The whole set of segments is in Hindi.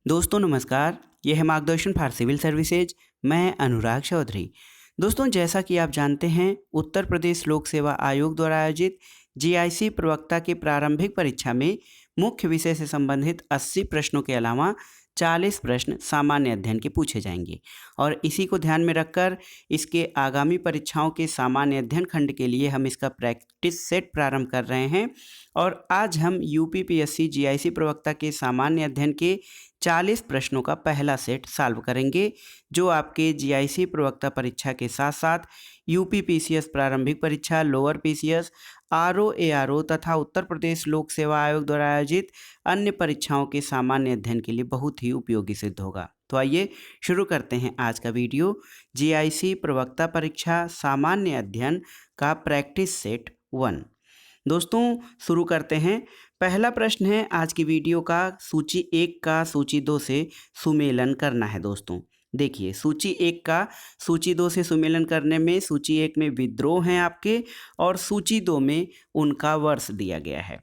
दोस्तों नमस्कार, ये है मार्गदर्शन फॉर सिविल सर्विसेज। मैं अनुराग चौधरी। दोस्तों जैसा कि आप जानते हैं, उत्तर प्रदेश लोक सेवा आयोग द्वारा आयोजित जीआईसी प्रवक्ता की प्रारंभिक परीक्षा में मुख्य विषय से संबंधित 80 प्रश्नों के अलावा 40 प्रश्न सामान्य अध्ययन के पूछे जाएंगे और इसी को ध्यान में रखकर इसके आगामी परीक्षाओं के सामान्य अध्ययन खंड के लिए हम इसका प्रैक्टिस सेट प्रारंभ कर रहे हैं। और आज हम यूपीपीएससी जीआईसी प्रवक्ता के सामान्य अध्ययन के 40 प्रश्नों का पहला सेट सॉल्व करेंगे, जो आपके जीआईसी प्रवक्ता परीक्षा के साथ साथ यूपी पीसीएस प्रारंभिक परीक्षा, लोअर पीसीएस, आरओ एआरओ तथा उत्तर प्रदेश लोक सेवा आयोग द्वारा आयोजित अन्य परीक्षाओं के सामान्य अध्ययन के लिए बहुत ही उपयोगी सिद्ध होगा। तो आइए शुरू करते हैं आज का वीडियो। जीआईसी प्रवक्ता परीक्षा सामान्य अध्ययन का प्रैक्टिस सेट 1। दोस्तों शुरू करते हैं। पहला प्रश्न है आज की वीडियो का, सूची 1 का सूची 2 से सुमेलन करना है। दोस्तों देखिए, सूची 1 का सूची 2 से सुमेलन करने में सूची 1 में विद्रोह हैं आपके और सूची 2 में उनका वर्ष दिया गया है।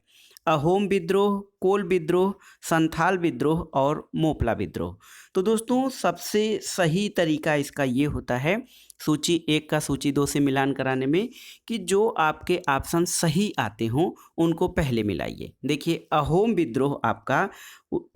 अहोम विद्रोह, कोल विद्रोह, संथाल विद्रोह और मोपला विद्रोह। तो दोस्तों सबसे सही तरीका इसका ये होता है सूची 1 का सूची 2 से मिलान कराने में कि जो आपके ऑप्शन सही आते हों उनको पहले मिलाइए। देखिए, अहोम विद्रोह आपका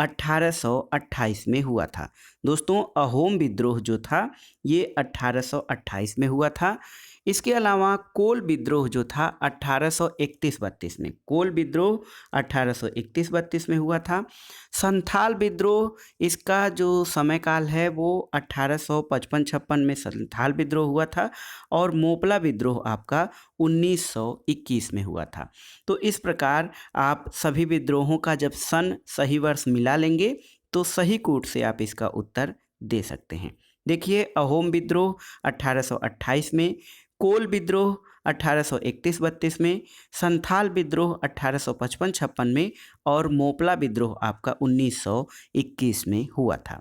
1828 में हुआ था। दोस्तों अहोम विद्रोह जो था ये 1828 में हुआ था। इसके अलावा कोल विद्रोह जो था 1831-32 में, कोल विद्रोह 1831-32 में हुआ था। संथाल विद्रोह, इसका जो समय काल है वो 1855-56 में संथाल विद्रोह हुआ था और मोपला विद्रोह आपका 1921 में हुआ था। तो इस प्रकार आप सभी विद्रोहों का जब सन सही वर्ष मिला लेंगे तो सही कूट से आप इसका उत्तर दे सकते हैं। देखिए, अहोम विद्रोह 1828 में, कोल विद्रोह 1831-32 में, संथाल विद्रोह 1855-56 में और मोपला विद्रोह आपका 1921 में हुआ था।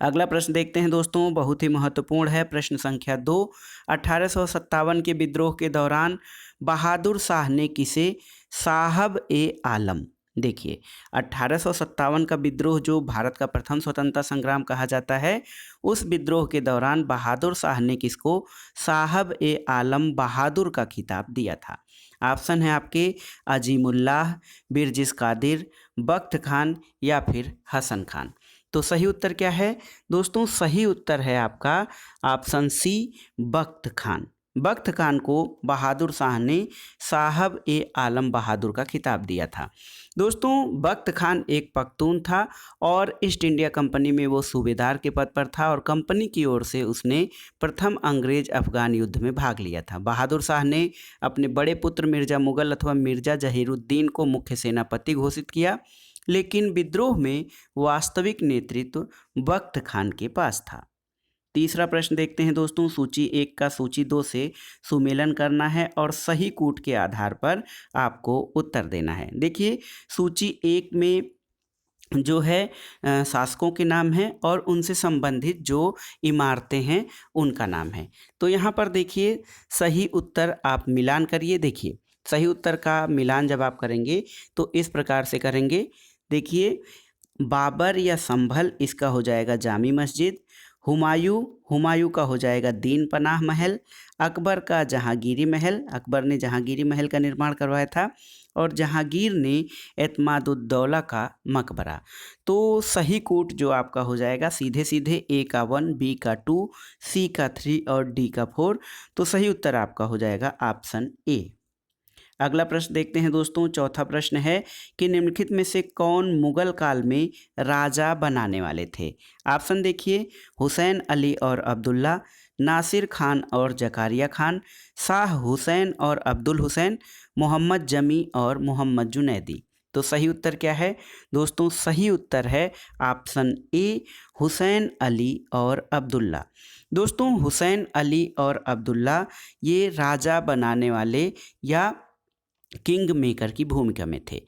अगला प्रश्न देखते हैं दोस्तों, बहुत ही महत्वपूर्ण है। प्रश्न संख्या 2, 1857 के विद्रोह के दौरान बहादुर शाह ने किसे साहब ए आलम, देखिए 1857 का विद्रोह जो भारत का प्रथम स्वतंत्रता संग्राम कहा जाता है, उस विद्रोह के दौरान बहादुर शाह ने किसको साहब ए आलम बहादुर का खिताब दिया था। ऑप्शन है आपके अजीमुल्लाह, बिरजिस कादिर, बख्त खान या फिर हसन खान। तो सही उत्तर क्या है दोस्तों? सही उत्तर है आपका ऑप्शन सी, बख्त खान। बख्त खान को बहादुर शाह ने साहब ए आलम बहादुर का खिताब दिया था। दोस्तों बख्त खान एक पख्तून था और ईस्ट इंडिया कंपनी में वो सूबेदार के पद पर था और कंपनी की ओर से उसने प्रथम अंग्रेज अफगान युद्ध में भाग लिया था। बहादुर शाह ने अपने बड़े पुत्र मिर्जा मुगल अथवा मिर्जा जहीरुद्दीन को मुख्य सेनापति घोषित किया, लेकिन विद्रोह में वास्तविक नेतृत्व बख्त खान के पास था। तीसरा प्रश्न देखते हैं दोस्तों, सूची 1 का सूची 2 से सुमेलन करना है और सही कूट के आधार पर आपको उत्तर देना है। देखिए, सूची 1 में जो है शासकों के नाम हैं और उनसे संबंधित जो इमारतें हैं उनका नाम है। तो यहाँ पर देखिए सही उत्तर आप मिलान करिए। देखिए, सही उत्तर का मिलान जब आप करेंगे तो इस प्रकार से करेंगे। देखिए, बाबर या संभल इसका हो जाएगा जामी मस्जिद, हुमायूं का हो जाएगा दीन पनाह महल, अकबर का जहांगीरी महल, अकबर ने जहांगीरी महल का निर्माण करवाया था, और जहांगीर ने एतमादुद्दौला का मकबरा। तो सही कूट जो आपका हो जाएगा सीधे सीधे ए का 1, बी का 2, सी का 3 और डी का 4। तो सही उत्तर आपका हो जाएगा ऑप्शन ए। अगला प्रश्न देखते हैं दोस्तों, चौथा प्रश्न है कि निम्नलिखित में से कौन मुगल काल में राजा बनाने वाले थे। ऑप्शन देखिए, हुसैन अली और अब्दुल्ला, नासिर खान और जकारिया खान, शाह हुसैन और अब्दुल हुसैन, मोहम्मद जमी और मोहम्मद जुनैदी। तो सही उत्तर क्या है दोस्तों? सही उत्तर है ऑप्शन ए, हुसैन अली और अब्दुल्ला। दोस्तों हुसैन अली और अब्दुल्ला ये राजा बनाने वाले या किंग मेकर की भूमिका में थे।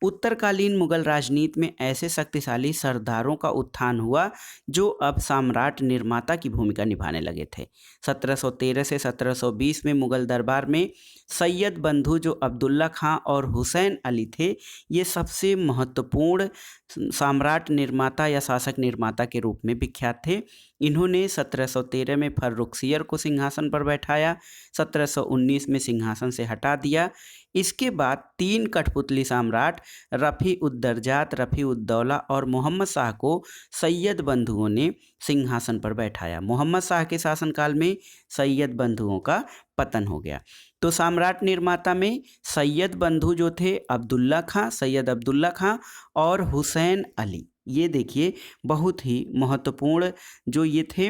उत्तरकालीन मुगल राजनीति में ऐसे शक्तिशाली सरदारों का उत्थान हुआ जो अब सम्राट निर्माता की भूमिका निभाने लगे थे। 1713 से 1720 में मुगल दरबार में सैयद बंधु जो अब्दुल्ला खां और हुसैन अली थे, ये सबसे महत्वपूर्ण सम्राट निर्माता या शासक निर्माता के रूप में विख्यात थे। इन्होंने 1713 में फर्रुखसियर को सिंहासन पर बैठाया, 1719 में सिंहासन से हटा दिया। इसके बाद 3 कठपुतली सम्राट रफ़ी उद दरजात, रफ़ी उद दौला और मोहम्मद शाह को सैयद बंधुओं ने सिंहासन पर बैठाया। मोहम्मद शाह के शासनकाल में सैयद बंधुओं का पतन हो गया। तो सम्राट निर्माता में सैयद बंधु जो थे अब्दुल्ला खां, सैयद अब्दुल्ला खां और हुसैन अली, ये देखिए बहुत ही महत्वपूर्ण जो ये थे,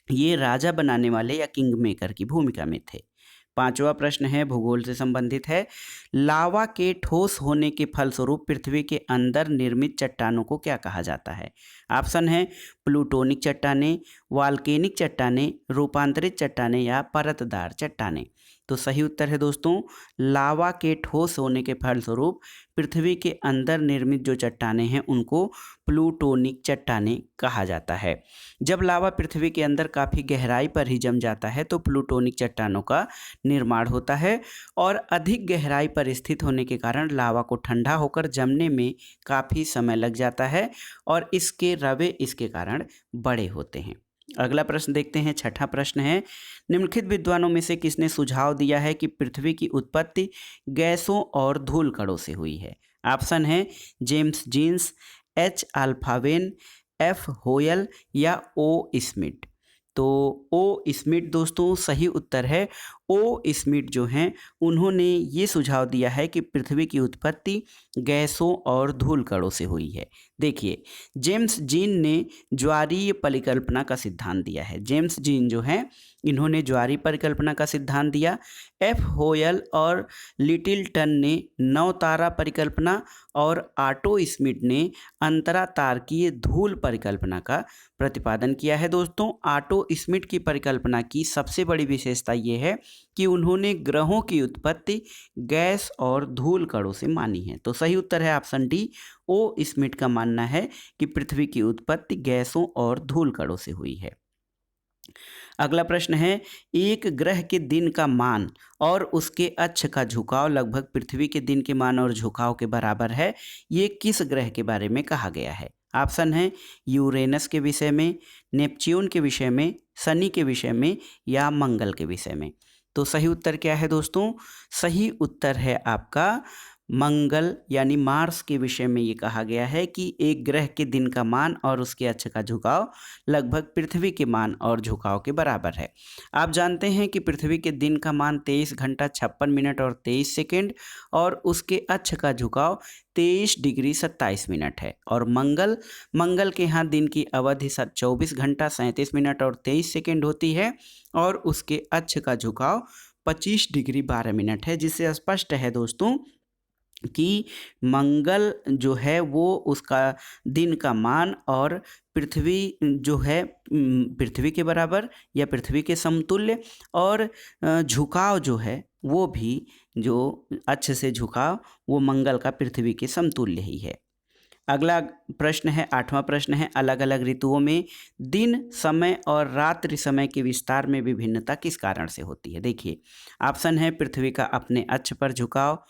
ये राजा बनाने वाले या किंग मेकर की भूमिका में थे। 5वां प्रश्न है, भूगोल से संबंधित है। लावा के ठोस होने के फलस्वरूप पृथ्वी के अंदर निर्मित चट्टानों को क्या कहा जाता है? ऑप्शन है प्लूटोनिक चट्टानें, वाल्केनिक चट्टानें, रूपांतरित चट्टानें या परतदार चट्टानें। तो सही उत्तर है दोस्तों, लावा के ठोस होने के फलस्वरूप पृथ्वी के अंदर निर्मित जो चट्टानें हैं उनको प्लूटोनिक चट्टानें कहा जाता है। जब लावा पृथ्वी के अंदर काफ़ी गहराई पर ही जम जाता है तो प्लूटोनिक चट्टानों का निर्माण होता है और अधिक गहराई पर स्थित होने के कारण लावा को ठंडा होकर जमने में काफ़ी समय लग जाता है और इसके रवे इसके कारण बड़े होते हैं। अगला प्रश्न देखते हैं, 6ठा प्रश्न है, निम्नलिखित विद्वानों में से किसने सुझाव दिया है कि पृथ्वी की उत्पत्ति गैसों और धूल कणों से हुई है? ऑप्शन है जेम्स जीन्स, एच अल्फावेन, एफ होयल या ओ स्मिथ। तो ओ स्मिथ दोस्तों सही उत्तर है। ओ स्मिथ जो हैं उन्होंने ये सुझाव दिया है कि पृथ्वी की उत्पत्ति गैसों और धूल कणों से हुई है। देखिए, जेम्स जीन ने ज्वारीय परिकल्पना का सिद्धांत दिया है। जेम्स जीन जो हैं इन्होंने ज्वारीय परिकल्पना का सिद्धांत दिया। एफ होयल और लिटिलटन ने नवतारा परिकल्पना और ऑटो स्मिथ ने अंतरा तारकीय धूल परिकल्पना का प्रतिपादन किया है। दोस्तों, ऑटो स्मिथ की परिकल्पना की सबसे बड़ी विशेषता ये है कि उन्होंने ग्रहों की उत्पत्ति गैस और धूल कणों से मानी है। तो सही उत्तर है ऑप्शन डी। ओ स्मिथ का मानना है कि पृथ्वी की उत्पत्ति गैसों और धूल कणों से हुई है। अगला प्रश्न है, एक ग्रह के दिन का मान और उसके अक्ष का झुकाव लगभग पृथ्वी के दिन के मान और झुकाव के बराबर है। ये किस ग्रह के बारे में कहा गया है? ऑप्शन है यूरेनस के विषय में, नेपच्यून के विषय में, शनि के विषय में या मंगल के विषय में। तो सही उत्तर क्या है दोस्तों? सही उत्तर है आपका मंगल यानी मार्स के विषय में। ये कहा गया है कि एक ग्रह के दिन का मान और उसके अक्ष का झुकाव लगभग पृथ्वी के मान और झुकाव के बराबर है। आप जानते हैं कि पृथ्वी के दिन का मान 23 घंटा 56 मिनट और 23 सेकेंड और उसके अक्ष का झुकाव 23 डिग्री 27 मिनट है। और मंगल के यहाँ दिन की अवधि 24 घंटा 37 मिनट और 23 सेकेंड होती है और उसके अक्ष का झुकाव 25 डिग्री 12 मिनट है, जिससे स्पष्ट है दोस्तों कि मंगल जो है वो उसका दिन का मान और पृथ्वी जो है पृथ्वी के बराबर या पृथ्वी के समतुल्य और झुकाव जो है वो भी जो अक्ष से झुकाव वो मंगल का पृथ्वी के समतुल्य ही है। अगला प्रश्न है, 8वां प्रश्न है, अलग अलग ऋतुओं में दिन समय और रात्रि समय के विस्तार में विभिन्नता किस कारण से होती है? देखिए, ऑप्शन है पृथ्वी का अपने अक्ष पर झुकाव,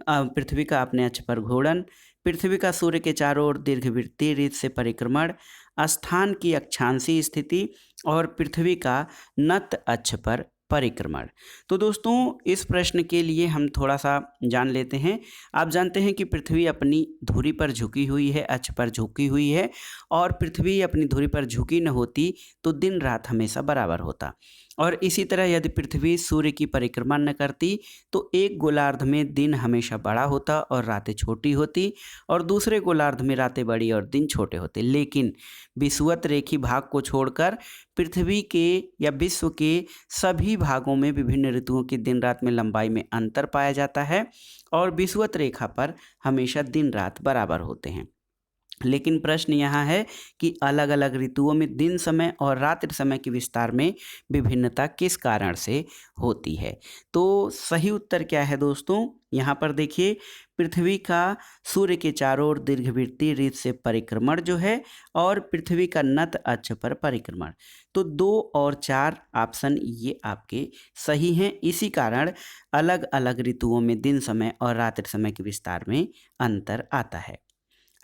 पृथ्वी का अपने अक्ष पर घूर्णन, पृथ्वी का सूर्य के चारों ओर दीर्घवृत्तीय रीत से परिक्रमण, स्थान की अक्षांशीय स्थिति और पृथ्वी का नत अक्ष पर परिक्रमण। तो दोस्तों इस प्रश्न के लिए हम थोड़ा सा जान लेते हैं। आप जानते हैं कि पृथ्वी अपनी धुरी पर झुकी हुई है, अक्ष पर झुकी हुई है, और पृथ्वी अपनी धुरी पर झुकी न होती तो दिन रात हमेशा बराबर होता। और इसी तरह यदि पृथ्वी सूर्य की परिक्रमा न करती तो एक गोलार्ध में दिन हमेशा बड़ा होता और रातें छोटी होती और दूसरे गोलार्ध में रातें बड़ी और दिन छोटे होते। लेकिन विषुवत रेखी भाग को छोड़कर पृथ्वी के या विश्व के सभी भागों में विभिन्न ऋतुओं की दिन रात में लंबाई में अंतर पाया जाता है और विषुवत रेखा पर हमेशा दिन रात बराबर होते हैं। लेकिन प्रश्न यहाँ है कि अलग अलग ऋतुओं में दिन समय और रात्रि समय के विस्तार में विभिन्नता किस कारण से होती है? तो सही उत्तर क्या है दोस्तों? यहाँ पर देखिए, पृथ्वी का सूर्य के चारों ओर दीर्घवृत्तीय रीत से परिक्रमण जो है, और पृथ्वी का नत अक्ष पर परिक्रमण। तो 2 और 4 ऑप्शन ये आपके सही हैं। इसी कारण अलग अलग ऋतुओं में दिन समय और रात्रि समय के विस्तार में अंतर आता है।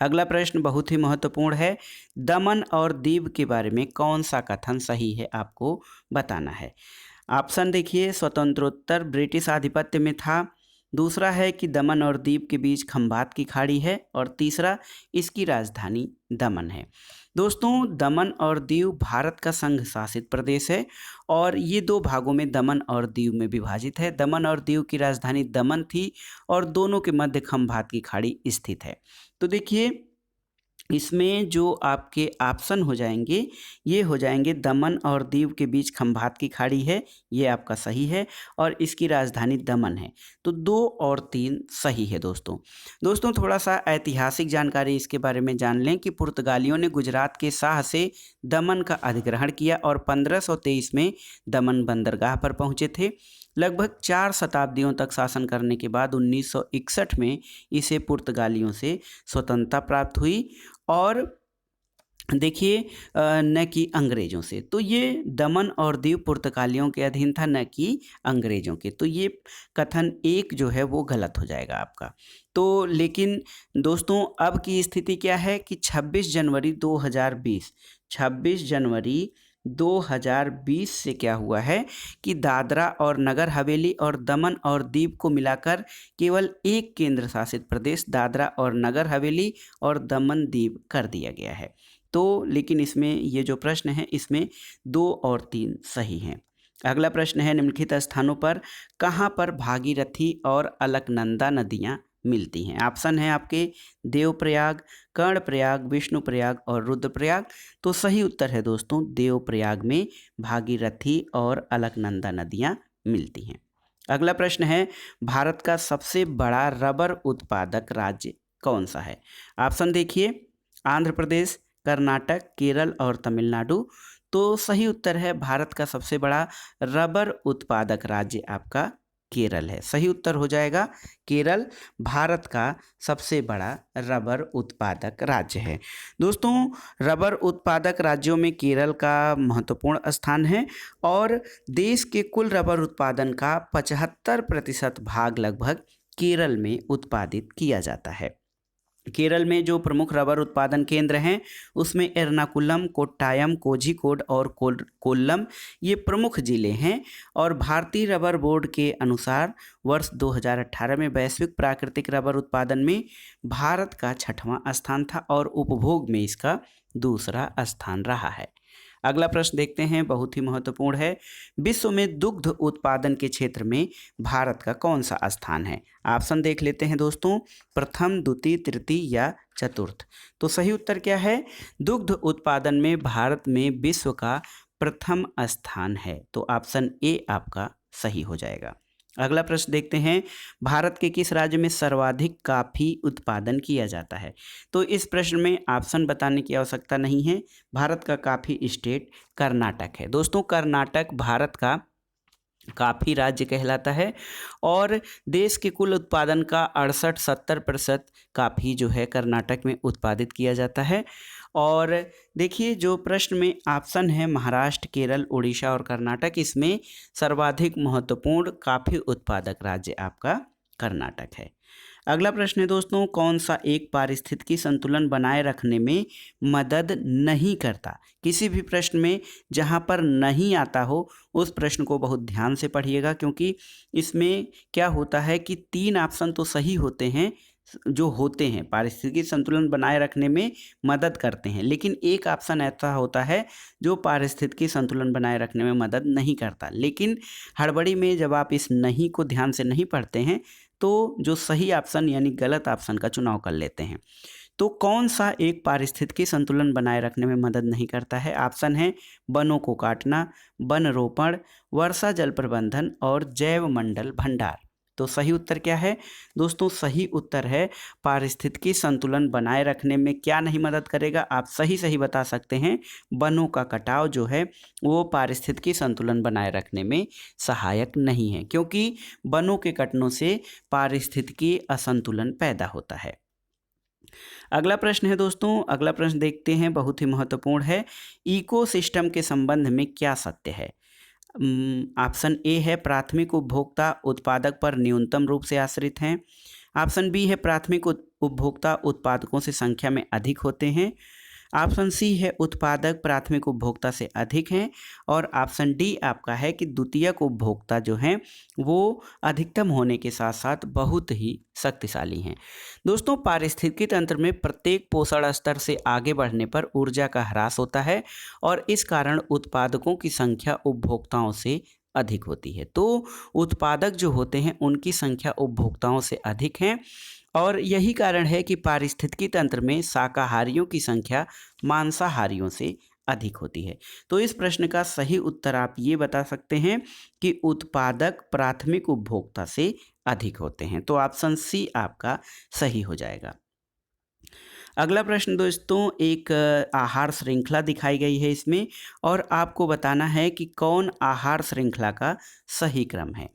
अगला प्रश्न बहुत ही महत्वपूर्ण है। दमन और दीव के बारे में कौन सा कथन सही है, आपको बताना है। ऑप्शन देखिए, स्वतंत्रोत्तर ब्रिटिश आधिपत्य में था। दूसरा है कि दमन और दीव के बीच खंबात की खाड़ी है। और तीसरा, इसकी राजधानी दमन है। दोस्तों, दमन और दीव भारत का संघ शासित प्रदेश है और ये 2 भागों में दमन और दीव में विभाजित है। दमन और दीव की राजधानी दमन थी और दोनों के मध्य खंबात की खाड़ी स्थित है। तो देखिए, इसमें जो आपके ऑप्शन हो जाएंगे, ये हो जाएंगे दमन और दीव के बीच खंबात की खाड़ी है, ये आपका सही है, और इसकी राजधानी दमन है। तो 2 और 3 सही है। दोस्तों थोड़ा सा ऐतिहासिक जानकारी इसके बारे में जान लें कि पुर्तगालियों ने गुजरात के शाह से दमन का अधिग्रहण किया और 1523 में दमन बंदरगाह पर पहुंचे थे। लगभग 4 शताब्दियों तक शासन करने के बाद 1961 में इसे पुर्तगालियों से स्वतंत्रता प्राप्त हुई, और देखिए न कि अंग्रेज़ों से। तो ये दमन और दीव पुर्तगालियों के अधीन था, न कि अंग्रेज़ों के। तो ये कथन 1 जो है वो गलत हो जाएगा आपका। तो लेकिन दोस्तों अब की स्थिति क्या है कि 26 जनवरी 2020 से क्या हुआ है कि दादरा और नगर हवेली और दमन और दीव को मिलाकर केवल एक केंद्र शासित प्रदेश दादरा और नगर हवेली और दमन दीव कर दिया गया है। तो लेकिन इसमें ये जो प्रश्न है इसमें 2 और 3 सही हैं। अगला प्रश्न है, निम्नलिखित स्थानों पर कहाँ पर भागीरथी और अलकनंदा नदियाँ मिलती हैं। ऑप्शन है आपके देवप्रयाग, कर्णप्रयाग, विष्णुप्रयाग और रुद्रप्रयाग। तो सही उत्तर है दोस्तों देवप्रयाग में भागीरथी और अलकनंदा नदियाँ मिलती हैं। अगला प्रश्न है, भारत का सबसे बड़ा रबर उत्पादक राज्य कौन सा है। ऑप्शन देखिए, आंध्र प्रदेश, कर्नाटक, केरल और तमिलनाडु। तो सही उत्तर है भारत का सबसे बड़ा रबर उत्पादक राज्य आपका केरल है। सही उत्तर हो जाएगा केरल भारत का सबसे बड़ा रबर उत्पादक राज्य है। दोस्तों रबर उत्पादक राज्यों में केरल का महत्वपूर्ण स्थान है और देश के कुल रबर उत्पादन का 75% भाग लगभग केरल में उत्पादित किया जाता है। केरल में जो प्रमुख रबर उत्पादन केंद्र हैं उसमें एर्नाकुलम, कोट्टायम, कोझिकोड और कोल्लम ये प्रमुख जिले हैं। और भारतीय रबर बोर्ड के अनुसार वर्ष 2018 में वैश्विक प्राकृतिक रबर उत्पादन में भारत का 6वां स्थान था और उपभोग में इसका 2रा स्थान रहा है। अगला प्रश्न देखते हैं, बहुत ही महत्वपूर्ण है। विश्व में दुग्ध उत्पादन के क्षेत्र में भारत का कौन सा स्थान है। ऑप्शन देख लेते हैं दोस्तों, प्रथम, द्वितीय, तृतीय या चतुर्थ। तो सही उत्तर क्या है, दुग्ध उत्पादन में भारत में विश्व का प्रथम स्थान है। तो ऑप्शन ए आपका सही हो जाएगा। अगला प्रश्न देखते हैं, भारत के किस राज्य में सर्वाधिक कॉफ़ी उत्पादन किया जाता है। तो इस प्रश्न में ऑप्शन बताने की आवश्यकता नहीं है। भारत का कॉफ़ी स्टेट कर्नाटक है। दोस्तों कर्नाटक भारत का कॉफ़ी राज्य कहलाता है और देश के कुल उत्पादन का 68-70% कॉफ़ी जो है कर्नाटक में उत्पादित किया जाता है। और देखिए जो प्रश्न में ऑप्शन है महाराष्ट्र, केरल, उड़ीसा और कर्नाटक, इसमें सर्वाधिक महत्वपूर्ण कॉफ़ी उत्पादक राज्य आपका कर्नाटक है। अगला प्रश्न है दोस्तों, कौन सा एक पारिस्थितिकी संतुलन बनाए रखने में मदद नहीं करता। किसी भी प्रश्न में जहां पर नहीं आता हो उस प्रश्न को बहुत ध्यान से पढ़िएगा, क्योंकि इसमें क्या होता है कि 3 ऑप्शन तो सही होते हैं जो होते हैं पारिस्थितिकी संतुलन बनाए रखने में मदद करते हैं, लेकिन एक ऑप्शन ऐसा होता है जो पारिस्थितिकी संतुलन बनाए रखने में मदद नहीं करता। लेकिन हड़बड़ी में जब आप इस नहीं को ध्यान से नहीं पढ़ते हैं तो जो सही ऑप्शन यानी गलत ऑप्शन का चुनाव कर लेते हैं। तो कौन सा एक पारिस्थितिकी संतुलन बनाए रखने में मदद नहीं करता है। ऑप्शन है वनों को काटना, वन रोपण, वर्षा जल प्रबंधन और जैव मंडल भंडार। तो सही उत्तर क्या है दोस्तों? सही उत्तर है पारिस्थितिकी संतुलन बनाए रखने में क्या नहीं मदद करेगा? आप सही बता सकते हैं, वनों का कटाव जो है वो पारिस्थितिकी संतुलन बनाए रखने में सहायक नहीं है, क्योंकि वनों के कटने से पारिस्थितिकी असंतुलन पैदा होता है। अगला प्रश्न है दोस्तों, अगला प्रश्न देखते हैं, बहुत ही महत्वपूर्ण है। इकोसिस्टम के संबंध में क्या सत्य है? ऑप्शन ए है प्राथमिक उपभोक्ता उत्पादक पर न्यूनतम रूप से आश्रित हैं। ऑप्शन बी है प्राथमिक उपभोक्ता उत्पादकों से संख्या में अधिक होते हैं। ऑप्शन सी है उत्पादक प्राथमिक उपभोक्ता से अधिक हैं। और ऑप्शन डी आपका है कि द्वितीयक उपभोक्ता जो हैं वो अधिकतम होने के साथ साथ बहुत ही शक्तिशाली हैं। दोस्तों, पारिस्थितिकी तंत्र में प्रत्येक पोषण स्तर से आगे बढ़ने पर ऊर्जा का ह्रास होता है और इस कारण उत्पादकों की संख्या उपभोक्ताओं से अधिक होती है। तो उत्पादक जो होते हैं उनकी संख्या उपभोक्ताओं से अधिक है और यही कारण है कि पारिस्थितिकी तंत्र में शाकाहारियों की संख्या मांसाहारियों से अधिक होती है। तो इस प्रश्न का सही उत्तर आप ये बता सकते हैं कि उत्पादक प्राथमिक उपभोक्ता से अधिक होते हैं। तो ऑप्शन सी आपका सही हो जाएगा। अगला प्रश्न दोस्तों, एक आहार श्रृंखला दिखाई गई है इसमें और आपको बताना है कि कौन आहार श्रृंखला का सही क्रम है।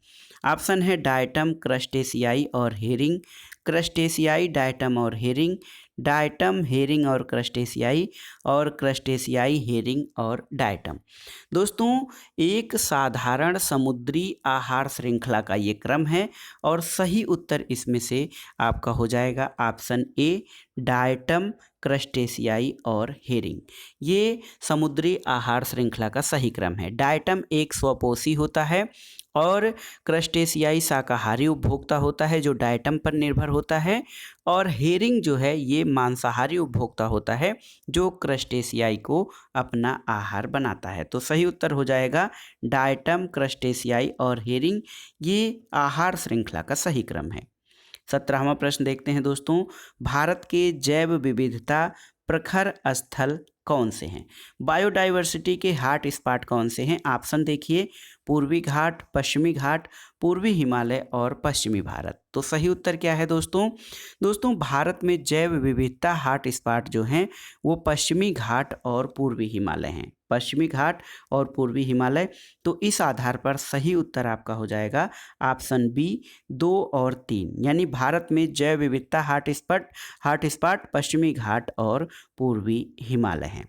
ऑप्शन है डायटम, क्रस्टेशियाई और हेरिंग, क्रस्टेशियाई, डायटम और हेरिंग, डायटम, हेरिंग और क्रस्टेशियाई, और क्रस्टेशियाई, हेरिंग और डायटम। दोस्तों, एक साधारण समुद्री आहार श्रृंखला का ये क्रम है और सही उत्तर इसमें से आपका हो जाएगा ऑप्शन ए डायटम, क्रस्टेशियाई और हेरिंग। ये समुद्री आहार श्रृंखला का सही क्रम है। डायटम एक स्वपोषी होता है और क्रस्टेशियाई शाकाहारी उपभोक्ता होता है जो डायटम पर निर्भर होता है, और हेरिंग जो है ये मांसाहारी उपभोक्ता होता है जो क्रस्टेशियाई को अपना आहार बनाता है। तो सही उत्तर हो जाएगा डायटम, क्रस्टेशियाई और हेरिंग, ये आहार श्रृंखला का सही क्रम है। 17वां प्रश्न देखते हैं दोस्तों, भारत के जैव विविधता प्रखर स्थल कौन से हैं? बायोडाइवर्सिटी के हॉट स्पॉट कौन से हैं? ऑप्शन देखिए, पूर्वी घाट, पश्चिमी घाट, पूर्वी हिमालय और पश्चिमी भारत। तो सही उत्तर क्या है दोस्तों? दोस्तों, भारत में जैव विविधता हॉट स्पॉट जो हैं वो पश्चिमी घाट और पूर्वी हिमालय हैं। पश्चिमी घाट और पूर्वी हिमालय। तो इस आधार पर सही उत्तर आपका हो जाएगा ऑप्शन बी 2 और 3, यानी भारत में जैव विविधता हॉट स्पॉट पश्चिमी घाट और पूर्वी हिमालय हैं।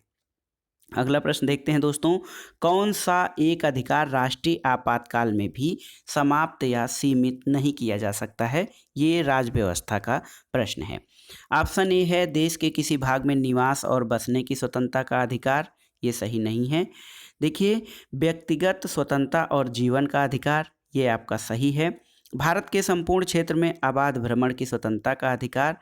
अगला प्रश्न देखते हैं दोस्तों, कौन सा एक अधिकार राष्ट्रीय आपातकाल में भी समाप्त या सीमित नहीं किया जा सकता है? ये राज्य व्यवस्था का प्रश्न है। ऑप्शन ए है देश के किसी भाग में निवास और बसने की स्वतंत्रता का अधिकार, ये सही नहीं है। देखिए, व्यक्तिगत स्वतंत्रता और जीवन का अधिकार, ये आपका सही है। भारत के संपूर्ण क्षेत्र में अबाध भ्रमण की स्वतंत्रता का अधिकार,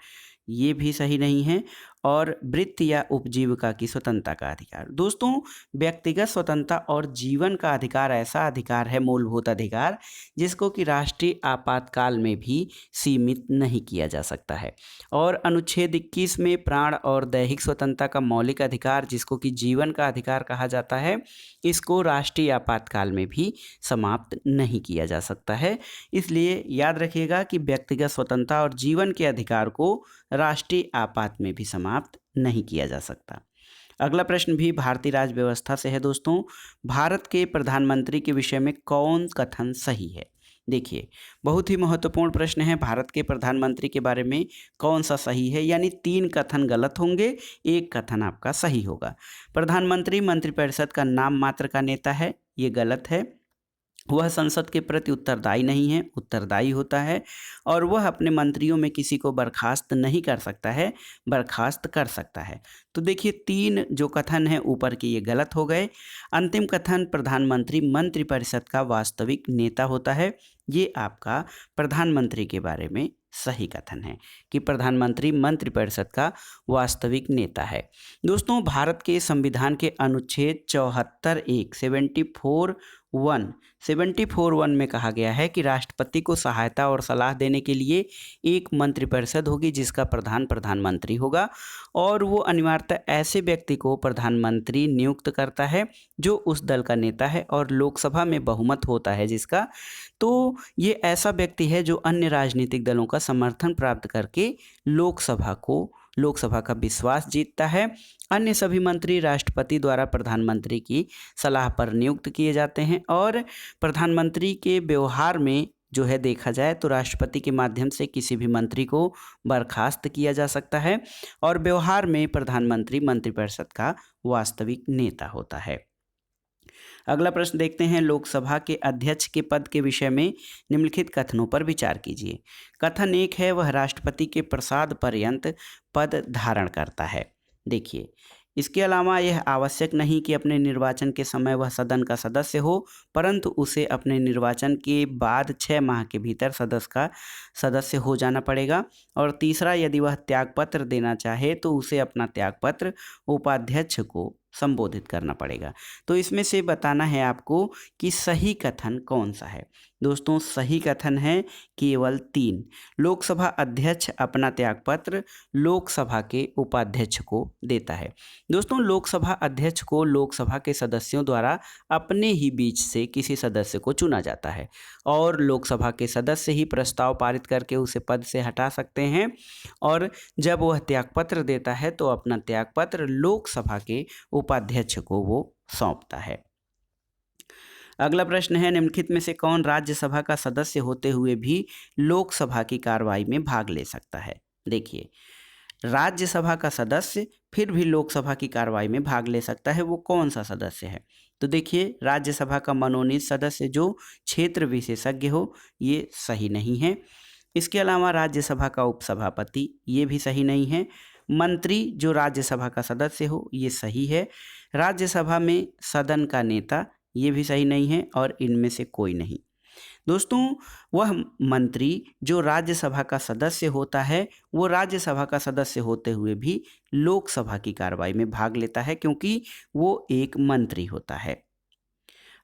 ये भी सही नहीं है। और वृत्ति या उपजीविका की स्वतंत्रता का अधिकार। दोस्तों, व्यक्तिगत स्वतंत्रता और जीवन का अधिकार ऐसा अधिकार है, मूलभूत अधिकार, जिसको कि राष्ट्रीय आपातकाल में भी सीमित नहीं किया जा सकता है। और अनुच्छेद 21 में प्राण और दैहिक स्वतंत्रता का मौलिक अधिकार, जिसको कि जीवन का अधिकार कहा जाता है, इसको राष्ट्रीय आपातकाल में भी समाप्त नहीं किया जा सकता है। इसलिए याद रखिएगा कि व्यक्तिगत स्वतंत्रता और जीवन के अधिकार को राष्ट्रीय आपात में भी समाप्त नहीं किया जा सकता। अगला प्रश्न भी भारतीय राज्य व्यवस्था से है दोस्तों, भारत के प्रधानमंत्री के विषय में कौन कथन सही है? देखिए, बहुत ही महत्वपूर्ण प्रश्न है, भारत के प्रधानमंत्री के बारे में कौन सा सही है, यानी 3 कथन गलत होंगे, 1 कथन आपका सही होगा। प्रधानमंत्री मंत्रिपरिषद का नाम मात्र का नेता है, ये गलत है। वह संसद के प्रति उत्तरदायी नहीं है, उत्तरदायी होता है। और वह अपने मंत्रियों में किसी को बर्खास्त नहीं कर सकता है, बर्खास्त कर सकता है। तो देखिए, 3 जो कथन हैं ऊपर के ये गलत हो गए। अंतिम कथन, प्रधानमंत्री मंत्रिपरिषद का वास्तविक नेता होता है, ये आपका प्रधानमंत्री के बारे में सही कथन है कि प्रधानमंत्री मंत्रिपरिषद का वास्तविक नेता है। दोस्तों, भारत के संविधान के अनुच्छेद 74(1) 74 वन 74(1) में कहा गया है कि राष्ट्रपति को सहायता और सलाह देने के लिए एक मंत्रिपरिषद होगी जिसका प्रधान प्रधानमंत्री होगा, और वो अनिवार्यतः ऐसे व्यक्ति को प्रधानमंत्री नियुक्त करता है जो उस दल का नेता है और लोकसभा में बहुमत होता है जिसका। तो ये ऐसा व्यक्ति है जो अन्य राजनीतिक दलों का समर्थन प्राप्त करके लोकसभा का विश्वास जीतता है। अन्य सभी मंत्री राष्ट्रपति द्वारा प्रधानमंत्री की सलाह पर नियुक्त किए जाते हैं, और प्रधानमंत्री के व्यवहार में जो है देखा जाए तो राष्ट्रपति के माध्यम से किसी भी मंत्री को बर्खास्त किया जा सकता है, और व्यवहार में प्रधानमंत्री मंत्रिपरिषद का वास्तविक नेता होता है। अगला प्रश्न देखते हैं, लोकसभा के अध्यक्ष के पद के विषय में निम्नलिखित कथनों पर विचार कीजिए। कथन 1 है, वह राष्ट्रपति के प्रसाद पर्यंत पद धारण करता है। देखिए, इसके अलावा यह आवश्यक नहीं कि अपने निर्वाचन के समय वह सदन का सदस्य हो, परंतु उसे अपने निर्वाचन के बाद 6 माह के भीतर सदस्य हो जाना पड़ेगा। और तीसरा, यदि वह त्यागपत्र देना चाहे तो उसे अपना त्यागपत्र उपाध्यक्ष को संबोधित करना पड़ेगा। तो इसमें से बताना है आपको कि सही कथन कौन सा है। दोस्तों, सही कथन है केवल 3। लोकसभा अध्यक्ष अपना त्यागपत्र लोकसभा के उपाध्यक्ष को देता है। दोस्तों, लोकसभा अध्यक्ष को लोकसभा के सदस्यों द्वारा अपने ही बीच से किसी सदस्य को चुना जाता है, और लोकसभा के सदस्य ही प्रस्ताव पारित करके उसे पद से हटा सकते हैं, और जब वह त्यागपत्र देता है तो अपना त्यागपत्र लोकसभा के उपाध्यक्ष को वो सौंपता है। अगला प्रश्न है, निम्नलिखित में से कौन राज्यसभा का सदस्य होते हुए भी लोकसभा की कार्रवाई में भाग ले सकता है। देखिए, राज्यसभा का सदस्य फिर भी लोकसभा की कार्रवाई में भाग ले सकता है, वो कौन सा सदस्य है। तो देखिए, राज्यसभा का मनोनीत सदस्य जो क्षेत्र विशेषज्ञ हो, ये सही नहीं है। इसके अलावा राज्यसभा का उपसभापति, ये भी सही नहीं है। मंत्री जो राज्यसभा का सदस्य हो, ये सही है। राज्यसभा में सदन का नेता, ये भी सही नहीं है, और इनमें से कोई नहीं। दोस्तों, वह मंत्री जो राज्यसभा का सदस्य होता है, वो राज्यसभा का सदस्य होते हुए भी लोकसभा की कार्रवाई में भाग लेता है, क्योंकि वो एक मंत्री होता है।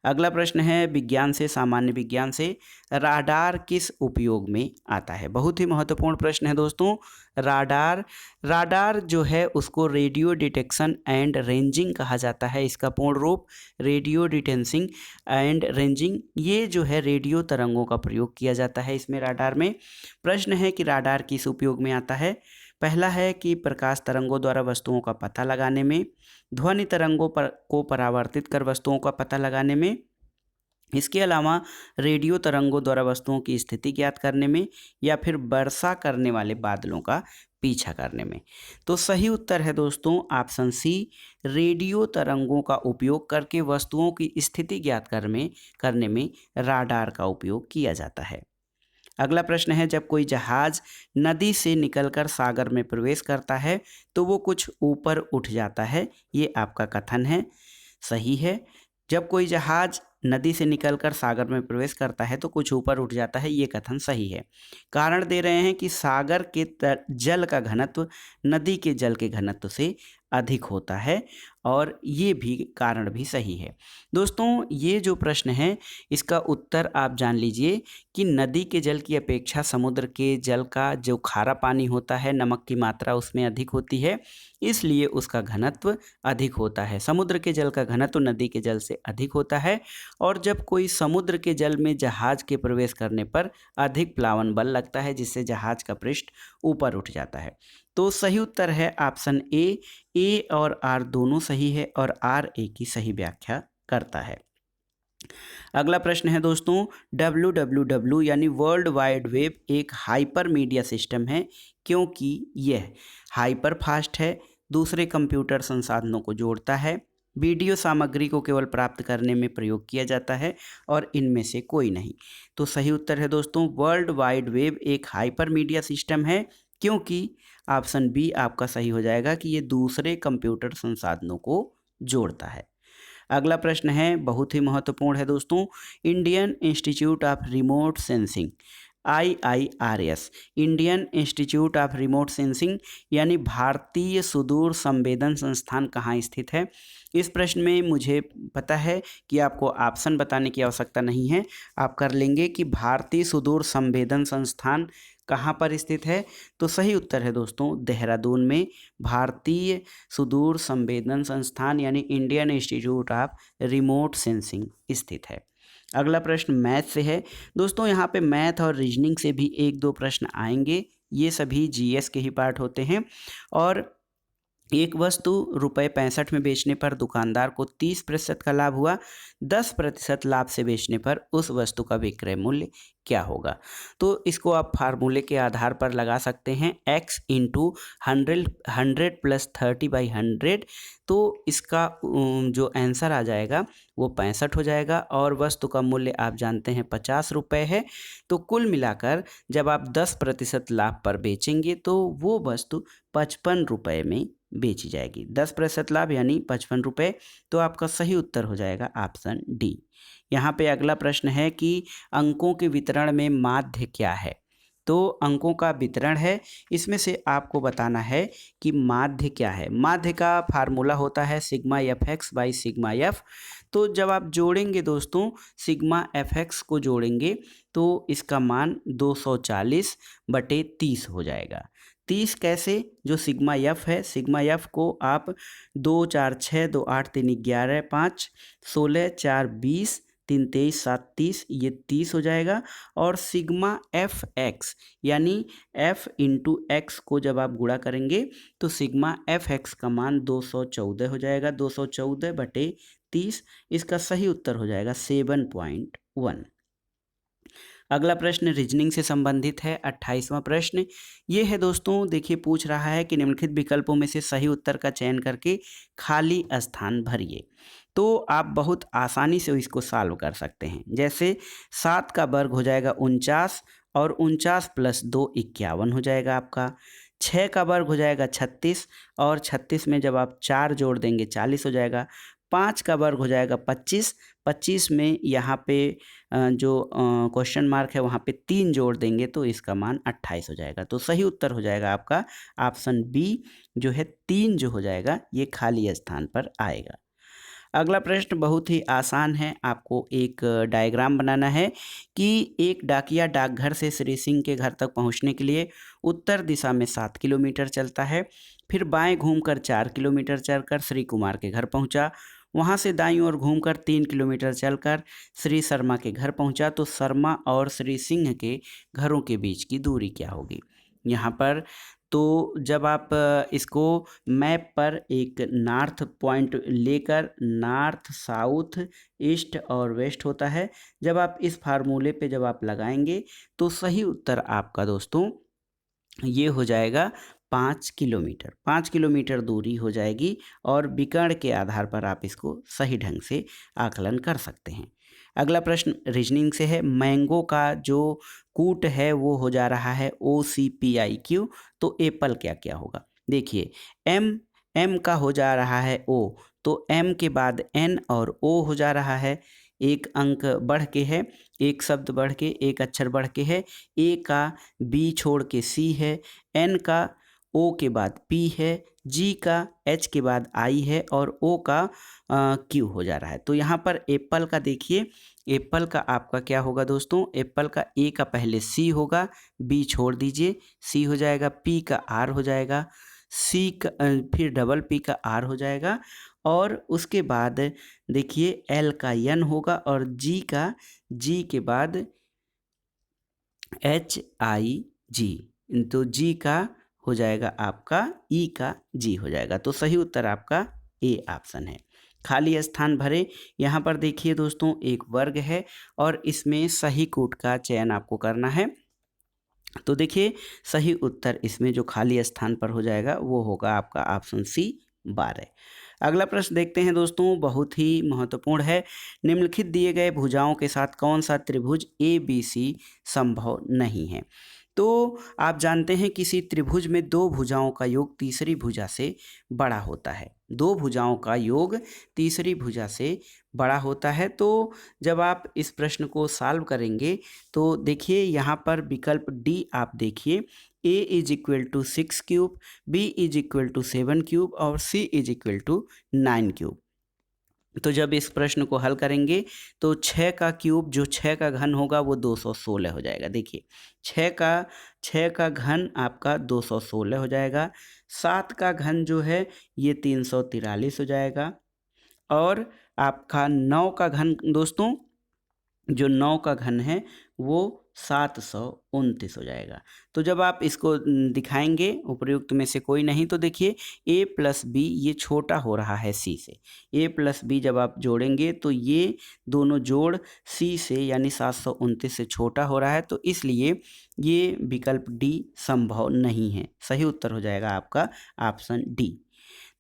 अगला प्रश्न है, विज्ञान से सामान्य विज्ञान से राडार किस उपयोग में आता है। बहुत ही महत्वपूर्ण प्रश्न है दोस्तों। राडार जो है उसको रेडियो डिटेक्शन एंड रेंजिंग कहा जाता है। इसका पूर्ण रूप रेडियो डिटेंसिंग एंड रेंजिंग। ये जो है रेडियो तरंगों का प्रयोग किया जाता है इसमें राडार में। प्रश्न है कि राडार किस उपयोग में आता है। पहला है कि प्रकाश तरंगों द्वारा वस्तुओं का पता लगाने में, ध्वनि तरंगों को परावर्तित कर वस्तुओं का पता लगाने में, इसके अलावा रेडियो तरंगों द्वारा वस्तुओं की स्थिति ज्ञात करने में, या फिर वर्षा करने वाले बादलों का पीछा करने में। तो सही उत्तर है दोस्तों ऑप्शन सी, रेडियो तरंगों का उपयोग करके वस्तुओं की स्थिति ज्ञात करने में राडार का उपयोग किया जाता है। अगला प्रश्न है, जब कोई जहाज नदी से निकलकर सागर में प्रवेश करता है तो वो कुछ ऊपर उठ जाता है, ये आपका कथन है। सही है। जब कोई जहाज नदी से निकलकर सागर में प्रवेश करता है तो कुछ ऊपर उठ जाता है, ये कथन सही है। कारण दे रहे हैं कि सागर के जल का घनत्व नदी के जल के घनत्व से अधिक होता है, और ये भी कारण भी सही है। दोस्तों, ये जो प्रश्न है इसका उत्तर आप जान लीजिए कि नदी के जल की अपेक्षा समुद्र के जल का जो खारा पानी होता है, नमक की मात्रा उसमें अधिक होती है, इसलिए उसका घनत्व अधिक होता है। समुद्र के जल का घनत्व नदी के जल से अधिक होता है, और जब कोई समुद्र के जल में जहाज के प्रवेश करने पर अधिक प्लावन बल लगता है, जिससे जहाज का पृष्ठ ऊपर उठ जाता है। तो सही उत्तर है ऑप्शन ए और आर दोनों सही है, और आर ए की सही व्याख्या करता है। अगला प्रश्न है दोस्तों, WWW यानी वर्ल्ड वाइड वेब एक हाइपर मीडिया सिस्टम है क्योंकि यह हाइपर फास्ट है, दूसरे कंप्यूटर संसाधनों को जोड़ता है, वीडियो सामग्री को केवल प्राप्त करने में प्रयोग किया जाता है, और इनमें से कोई नहीं। तो सही उत्तर है दोस्तों, वर्ल्ड वाइड वेब एक हाइपर मीडिया सिस्टम है, क्योंकि ऑप्शन बी आपका सही हो जाएगा कि ये दूसरे कंप्यूटर संसाधनों को जोड़ता है। अगला प्रश्न है, बहुत ही महत्वपूर्ण है दोस्तों। Indian institute of remote sensing IIRS, Indian institute of remote sensing, यानी भारतीय सुदूर संवेदन संस्थान कहाँ स्थित है? इस प्रश्न में मुझे पता है कि आपको ऑप्शन बताने की आवश्यकता नहीं है, आप कर लेंगे कि भारतीय सुदूर संवेदन संस्थान कहाँ पर स्थित है। तो सही उत्तर है दोस्तों देहरादून में भारतीय सुदूर संवेदन संस्थान यानी Indian institute of remote sensing स्थित है। अगला प्रश्न मैथ से है दोस्तों, यहाँ पे मैथ और रीजनिंग से भी एक दो प्रश्न आएंगे, ये सभी जीएस के ही पार्ट होते हैं। और एक वस्तु ₹65 में बेचने पर दुकानदार को 30% का लाभ हुआ, 10% लाभ से बेचने पर उस वस्तु का विक्रय मूल्य क्या होगा? तो इसको आप फार्मूले के आधार पर लगा सकते हैं, x इंटू 100 प्लस 30/100। तो इसका जो आंसर आ जाएगा वो 65 हो जाएगा और वस्तु का मूल्य आप जानते हैं 50 रुपये है। तो कुल मिलाकर जब आप 10% लाभ पर बेचेंगे तो वो वस्तु 55 रुपये में बेची जाएगी। 10% लाभ यानी 55 रुपये। तो आपका सही उत्तर हो जाएगा ऑप्शन डी। यहाँ पे अगला प्रश्न है कि अंकों के वितरण में माध्य क्या है? तो अंकों का वितरण है, इसमें से आपको बताना है कि माध्य क्या है। माध्य का फार्मूला होता है sigma F x by sigma F. तो जब आप जोड़ेंगे दोस्तों सिग्मा एफ एक्स को जोड़ेंगे तो इसका मान 240/30 हो जाएगा। 30 कैसे? जो सिग्मा एफ है, सिग्मा एफ को आप 2 4 6 2 8 3 11 5 16 4 20 3 23 7 30, ये 30 हो जाएगा। और सिग्मा एफ एक्स यानी एफ इंटू एक्स को जब आप गुणा करेंगे तो सिग्मा एफ एक्स का मान 214 हो जाएगा। 214/30, इसका सही उत्तर हो जाएगा 7.1। अगला प्रश्न रीजनिंग से संबंधित है, 28वां प्रश्न ये है दोस्तों। देखिए पूछ रहा है कि निम्नलिखित विकल्पों में से सही उत्तर का चयन करके खाली स्थान भरिए। तो आप बहुत आसानी से इसको सॉल्व कर सकते हैं। जैसे 7 का वर्ग हो जाएगा 49 और 49 प्लस 2 51 हो जाएगा आपका। 6 का वर्ग हो जाएगा 36 और 36 में जब आप 4 जोड़ देंगे 40 हो जाएगा। 5 का वर्ग हो जाएगा 25, 25 में यहाँ पे जो क्वेश्चन मार्क है वहाँ पे 3 जोड़ देंगे तो इसका मान 28 हो जाएगा। तो सही उत्तर हो जाएगा आपका ऑप्शन बी जो है 3 जो हो जाएगा ये खाली स्थान पर आएगा। अगला प्रश्न बहुत ही आसान है, आपको एक डायग्राम बनाना है कि एक डाकिया डाकघर से श्री सिंह के घर तक पहुंचने के लिए उत्तर दिशा में 7 किलोमीटर चलता है, फिर बाएं घूमकर 4 किलोमीटर चलकर श्री कुमार के घर पहुंचा, वहां से दाईं ओर घूमकर 3 किलोमीटर चलकर श्री शर्मा के घर पहुंचा। तो शर्मा और श्री सिंह के घरों के बीच की दूरी क्या होगी? यहाँ पर तो जब आप इसको मैप पर एक नॉर्थ पॉइंट लेकर, नॉर्थ साउथ ईस्ट और वेस्ट होता है, जब आप इस फार्मूले पे जब आप लगाएंगे तो सही उत्तर आपका दोस्तों ये हो जाएगा 5 किलोमीटर। 5 किलोमीटर दूरी हो जाएगी और विकर्ण के आधार पर आप इसको सही ढंग से आकलन कर सकते हैं। अगला प्रश्न रीजनिंग से है, मैंगो का जो कूट है वो हो जा रहा है OCPIQ, तो एप्पल क्या क्या होगा? देखिए एम का हो जा रहा है O, तो M के बाद N और O हो जा रहा है। एक अंक बढ़ के है, एक शब्द बढ़ के, एक अक्षर बढ़ के है। A का B छोड़ के C है, N का O के बाद P है, G का H के बाद I है और O का Q हो जा रहा है। तो यहाँ पर एप्पल का देखिए, एप्पल का आपका क्या होगा दोस्तों? एप्पल का A का पहले C होगा, B छोड़ दीजिए, C हो जाएगा, P का R हो जाएगा, C का फिर डबल P का R हो जाएगा और उसके बाद देखिए L का N होगा और G के बाद HIG, तो G का हो जाएगा आपका E का G हो जाएगा। तो सही उत्तर आपका A ऑप्शन है। खाली स्थान भरे। यहाँ पर देखिए दोस्तों एक वर्ग है और इसमें सही कूट का चयन आपको करना है। तो देखिए सही उत्तर इसमें जो खाली स्थान पर हो जाएगा वो होगा आपका ऑप्शन C 12। अगला प्रश्न देखते हैं दोस्तों, बहुत ही महत्वपूर्ण है। निम्नलिखित दिए गए भुजाओं के साथ कौन सा त्रिभुज ABC संभव नहीं है? तो आप जानते हैं किसी त्रिभुज में दो भुजाओं का योग तीसरी भुजा से बड़ा होता है। दो भुजाओं का योग तीसरी भुजा से बड़ा होता है। तो जब आप इस प्रश्न को सॉल्व करेंगे तो देखिए यहाँ पर विकल्प डी आप देखिए, a is equal to 6 cube, b is equal to 7 cube और c is equal to 9 cube. तो जब इस प्रश्न को हल करेंगे तो 6 का क्यूब जो 6 का घन होगा वो 216 हो जाएगा। देखिए 6 का घन आपका 216 हो जाएगा। 7 का घन जो है ये 343 हो जाएगा। और आपका 9 का घन दोस्तों, जो 9 का घन है वो 729 हो जाएगा। तो जब आप इसको दिखाएंगे उपर्युक्त में से कोई नहीं, तो देखिए a प्लस बी ये छोटा हो रहा है c से। a प्लस बी जब आप जोड़ेंगे तो ये दोनों जोड़ c से यानी 729 से छोटा हो रहा है, तो इसलिए ये विकल्प डी संभव नहीं है। सही उत्तर हो जाएगा आपका ऑप्शन डी।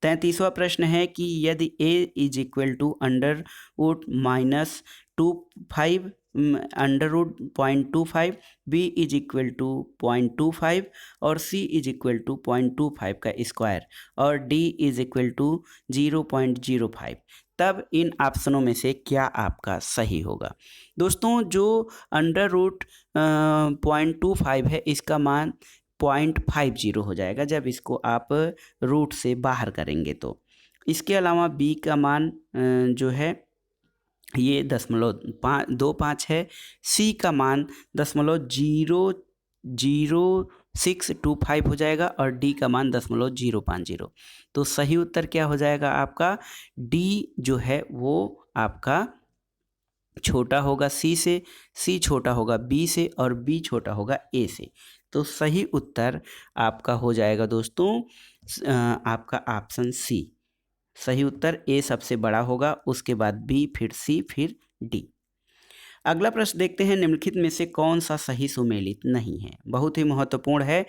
33वां प्रश्न है कि यदि a is equal to under root minus 25 under root 0.25, b is equal to 0.25 और c इज इक्वल टू 0.25 का स्क्वायर और d इज इक्वल टू 0.05, तब इन ऑप्शनों में से क्या आपका सही होगा। दोस्तों जो अंडर रूट 0.25 है इसका मान 0.50 हो जाएगा जब इसको आप रूट से बाहर करेंगे तो। इसके अलावा b का मान जो है ये 0.25 है। c का मान 0.00625 हो जाएगा और d का मान 0.050। तो सही उत्तर क्या हो जाएगा आपका, d जो है वो आपका छोटा होगा c से, c छोटा होगा b से और b छोटा होगा a से। तो सही उत्तर आपका हो जाएगा दोस्तों आपका ऑप्शन सी। सही उत्तर ए सबसे बड़ा होगा, उसके बाद बी, फिर सी, फिर डी। अगला प्रश्न देखते हैं, निम्नलिखित में से कौन सा सही सुमेलित नहीं है। बहुत ही महत्वपूर्ण है।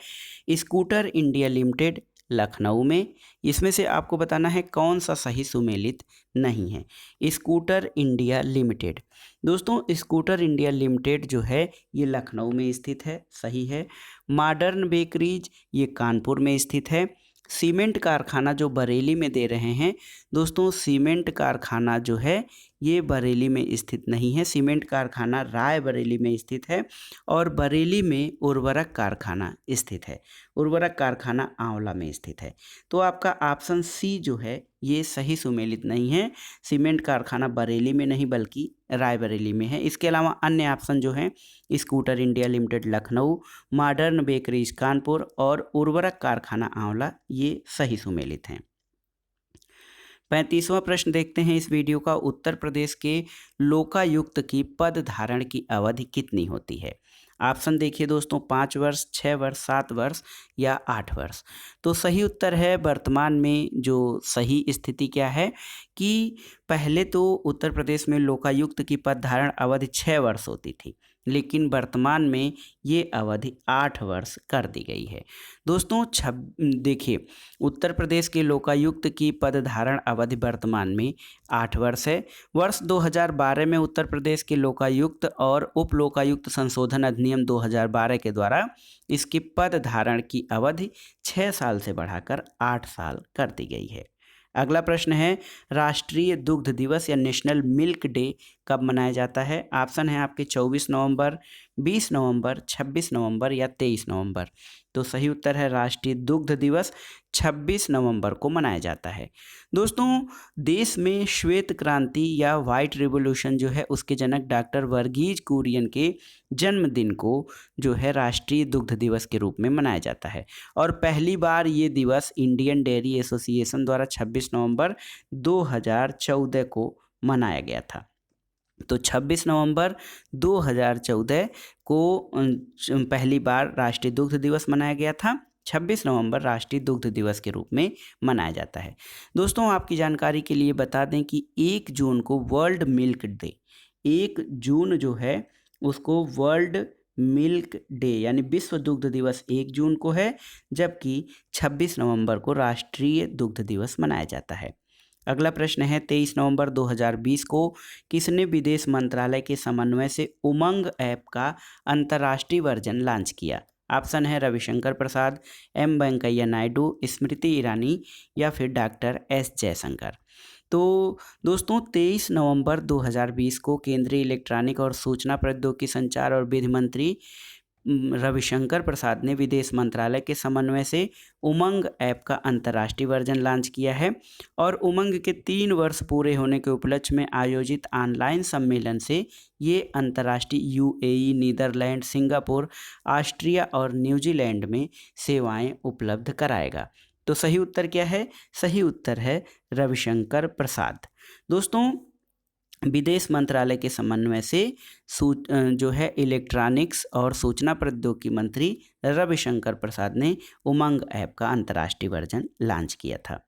स्कूटर इंडिया लिमिटेड लखनऊ में, इसमें से आपको बताना है कौन सा सही सुमेलित नहीं है। स्कूटर इंडिया लिमिटेड दोस्तों, स्कूटर इंडिया लिमिटेड जो है ये लखनऊ में स्थित है, सही है। मॉडर्न बेकरीज ये कानपुर में स्थित है। सीमेंट कारखाना जो बरेली में दे रहे हैं दोस्तों, सीमेंट कारखाना जो है ये बरेली में स्थित नहीं है। सीमेंट कारखाना रायबरेली में स्थित है और बरेली में उर्वरक कारखाना स्थित है। उर्वरक कारखाना आंवला में स्थित है। तो आपका ऑप्शन सी जो है ये सही सुमेलित नहीं है। सीमेंट कारखाना बरेली में नहीं बल्कि रायबरेली में है। इसके अलावा अन्य ऑप्शन जो हैं scooter India limited Lucknow, modern bakeries Kanpur और उर्वरक कारखाना आंवला ये सही सुमेलित हैं। 35वां प्रश्न देखते हैं इस वीडियो का। उत्तर प्रदेश के लोकायुक्त की पद धारण की अवधि कितनी होती है। ऑप्शन देखिए दोस्तों, 5 वर्ष, 6 वर्ष, 7 वर्ष या 8 वर्ष। तो सही उत्तर है, वर्तमान में जो सही स्थिति क्या है कि पहले तो उत्तर प्रदेश में लोकायुक्त की पद धारण अवधि 6 वर्ष होती थी, लेकिन वर्तमान में ये अवधि 8 वर्ष कर दी गई है। दोस्तों देखिए, उत्तर प्रदेश के लोकायुक्त की पद धारण अवधि वर्तमान में 8 वर्ष है। वर्ष 2012 में उत्तर प्रदेश के लोकायुक्त और उप लोकायुक्त संशोधन अधिनियम 2012 के द्वारा इसकी पद धारण की अवधि 6 साल से बढ़ाकर 8 साल कर दी गई है। अगला प्रश्न है, राष्ट्रीय दुग्ध दिवस या नेशनल मिल्क डे कब मनाया जाता है। ऑप्शन है आपके 24 नवंबर, 20 नवंबर, 26 नवंबर या 23 नवंबर। तो सही उत्तर है राष्ट्रीय दुग्ध दिवस 26 नवंबर को मनाया जाता है। दोस्तों देश में श्वेत क्रांति या वाइट रिवॉल्यूशन जो है उसके जनक डॉक्टर वर्गीज कुरियन के जन्मदिन को जो है राष्ट्रीय दुग्ध दिवस के रूप में मनाया जाता है और पहली बार ये दिवस इंडियन डेयरी एसोसिएशन द्वारा 26 नवंबर 2014 को मनाया गया था। तो 26 नवंबर 2014 को पहली बार राष्ट्रीय दुग्ध दिवस मनाया गया था। 26 नवंबर राष्ट्रीय दुग्ध दिवस के रूप में मनाया जाता है। दोस्तों आपकी जानकारी के लिए बता दें कि 1 जून को वर्ल्ड मिल्क डे, 1 जून जो है उसको वर्ल्ड मिल्क डे यानी विश्व दुग्ध दिवस 1 जून को है, जबकि 26 नवंबर को राष्ट्रीय दुग्ध दिवस मनाया जाता है। अगला प्रश्न है, 23 नवंबर 2020 को किसने विदेश मंत्रालय के समन्वय से उमंग ऐप का अंतर्राष्ट्रीय वर्जन लॉन्च किया। ऑप्शन है रविशंकर प्रसाद, एम वेंकैया नायडू, स्मृति ईरानी या फिर डॉक्टर एस जयशंकर। तो दोस्तों 23 नवंबर 2020 को केंद्रीय इलेक्ट्रॉनिक और सूचना प्रौद्योगिकी संचार और विधि मंत्री रविशंकर प्रसाद ने विदेश मंत्रालय के समन्वय से उमंग ऐप का अंतर्राष्ट्रीय वर्जन लॉन्च किया है और उमंग के 3 वर्ष पूरे होने के उपलक्ष्य में आयोजित ऑनलाइन सम्मेलन से ये अंतर्राष्ट्रीय यूएई, नीदरलैंड, सिंगापुर, ऑस्ट्रिया और न्यूजीलैंड में सेवाएं उपलब्ध कराएगा। तो सही उत्तर क्या है? सही उत्तर है रविशंकर प्रसाद। दोस्तों विदेश मंत्रालय के समन्वय से जो है इलेक्ट्रॉनिक्स और सूचना प्रौद्योगिकी मंत्री रविशंकर प्रसाद ने उमंग ऐप का अंतर्राष्ट्रीय वर्जन लॉन्च किया था।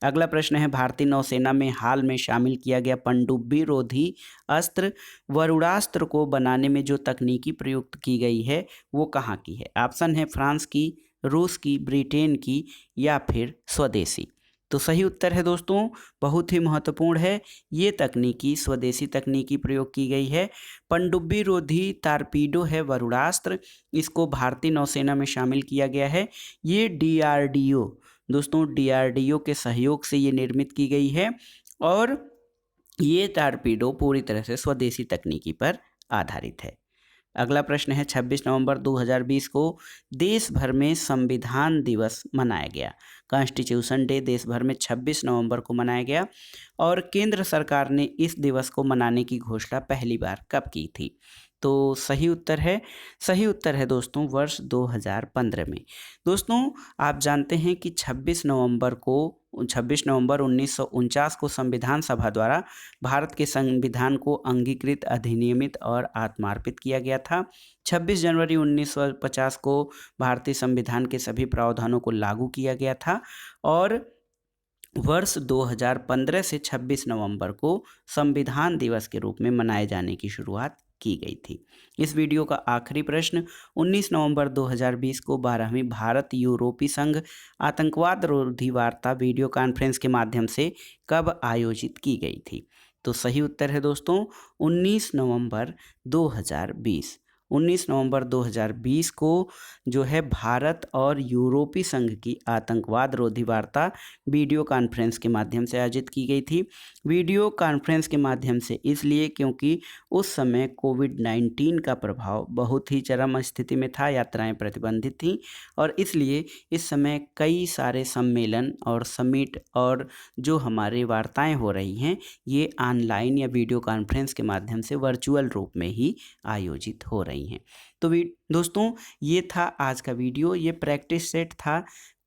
अगला प्रश्न है, भारतीय नौसेना में हाल में शामिल किया गया पनडुब्बी रोधी अस्त्र वरुणास्त्र को बनाने में जो तकनीकी प्रयुक्त की गई है वो कहाँ की है? ऑप्शन है फ्रांस की, रूस की, ब्रिटेन की या फिर स्वदेशी। तो सही उत्तर है दोस्तों, बहुत ही महत्वपूर्ण है, ये तकनीकी स्वदेशी तकनीकी प्रयोग की गई है। पनडुब्बी रोधी टारपीडो है वरुणास्त्र, इसको भारतीय नौसेना में शामिल किया गया है। ये डीआरडीओ दोस्तों डीआरडीओ के सहयोग से ये निर्मित की गई है और ये टारपीडो पूरी तरह से स्वदेशी तकनीकी पर आधारित है। अगला प्रश्न है, 26 नवंबर 2020 को देश भर में संविधान दिवस मनाया गया। कॉन्स्टिट्यूशन डे देश भर में 26 नवंबर को मनाया गया और केंद्र सरकार ने इस दिवस को मनाने की घोषणा पहली बार कब की थी? तो सही उत्तर है दोस्तों वर्ष 2015 में। दोस्तों आप जानते हैं कि 26 नवंबर 1949 को संविधान सभा द्वारा भारत के संविधान को अंगीकृत, अधिनियमित और आत्मार्पित किया गया था। 26 जनवरी 1950 को भारतीय संविधान के सभी प्रावधानों को लागू किया गया था और वर्ष 2015 से 26 नवंबर को संविधान दिवस के रूप में मनाए जाने की शुरुआत की गई थी। इस वीडियो का आखिरी प्रश्न, 19 नवंबर 2020 को 12वीं भारत यूरोपीय संघ आतंकवाद रोधी वार्ता वीडियो कॉन्फ्रेंस के माध्यम से कब आयोजित की गई थी? तो सही उत्तर है दोस्तों 19 नवंबर 2020। 19 नवंबर 2020 को जो है भारत और यूरोपीय संघ की आतंकवाद रोधी वार्ता वीडियो कॉन्फ्रेंस के माध्यम से आयोजित की गई थी। वीडियो कॉन्फ्रेंस के माध्यम से इसलिए क्योंकि उस समय कोविड-19 का प्रभाव बहुत ही चरम स्थिति में था, यात्राएं प्रतिबंधित थीं और इसलिए इस समय कई सारे सम्मेलन और समिट और जो हमारी वार्ताएं हो रही हैं ये ऑनलाइन या वीडियो कॉन्फ्रेंस के माध्यम से वर्चुअल रूप में ही आयोजित हो रही हैं। तो दोस्तों ये था आज का वीडियो, ये प्रैक्टिस सेट था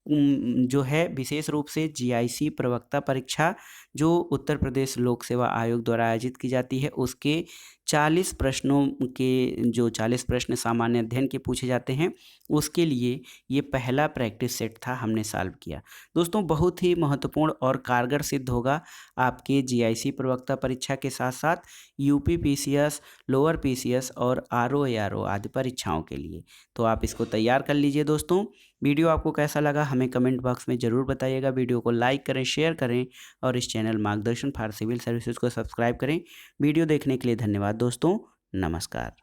जो है विशेष रूप से जीआईसी प्रवक्ता परीक्षा जो उत्तर प्रदेश लोक सेवा आयोग द्वारा आयोजित की जाती है उसके 40 प्रश्नों के जो 40 प्रश्न सामान्य अध्ययन के पूछे जाते हैं उसके लिए ये पहला प्रैक्टिस सेट था, हमने सॉल्व किया। दोस्तों बहुत ही महत्वपूर्ण और कारगर सिद्ध होगा आपके जीआईसी प्रवक्ता परीक्षा के साथ साथ यूपी पीसीएस, लोअर पीसीएस और आरओ आदि परीक्षाओं के लिए। तो आप इसको तैयार कर लीजिए। दोस्तों वीडियो आपको कैसा लगा हमें कमेंट बॉक्स में ज़रूर बताइएगा। वीडियो को लाइक करें, शेयर करें और इस चैनल मार्गदर्शन फॉर सिविल सर्विसेज को सब्सक्राइब करें। वीडियो देखने के लिए धन्यवाद दोस्तों, नमस्कार।